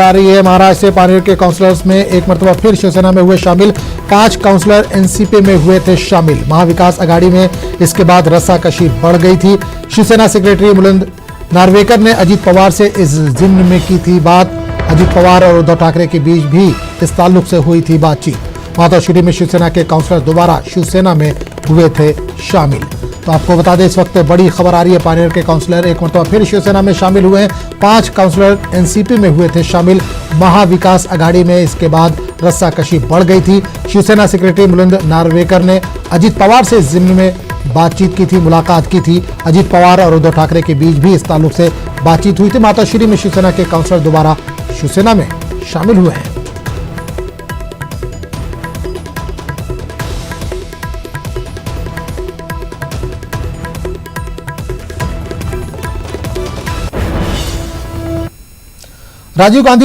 आ रही है। महाराष्ट्र से पानेर के काउंसलर्स में एक मरतबा फिर शिवसेना में हुए शामिल। 5 काउंसलर एनसीपी में हुए थे शामिल। महाविकास आघाड़ी में इसके बाद रस्साकशी बढ़ गई थी। शिवसेना सेक्रेटरी मुकुंद नार्वेकर ने अजीत पवार से इस जिम्न में की थी बात। अजीत पवार और उद्धव ठाकरे के बीच भी इस ताल्लुक से हुई थी बातचीत। मातोश्री में शिवसेना के काउंसलर दोबारा शिवसेना में हुए थे शामिल। तो आपको बता दें, इस वक्त बड़ी खबर आ रही है। पानेर के काउंसलर एक मरतबा फिर शिवसेना में शामिल हुए हैं। 5 काउंसलर एनसीपी में हुए थे शामिल। महाविकास आघाड़ी में इसके बाद रस्साकशी बढ़ गई थी। शिवसेना सेक्रेटरी मुकुंद नार्वेकर ने अजीत पवार से इस जिम्न में बातचीत की थी, मुलाकात की थी। अजीत पवार और उद्धव ठाकरे के बीच भी इस ताल्लुक से बातचीत हुई थी। मातोश्री में शिवसेना के काउंसलर दोबारा शिवसेना में शामिल हुए हैं। राजीव गांधी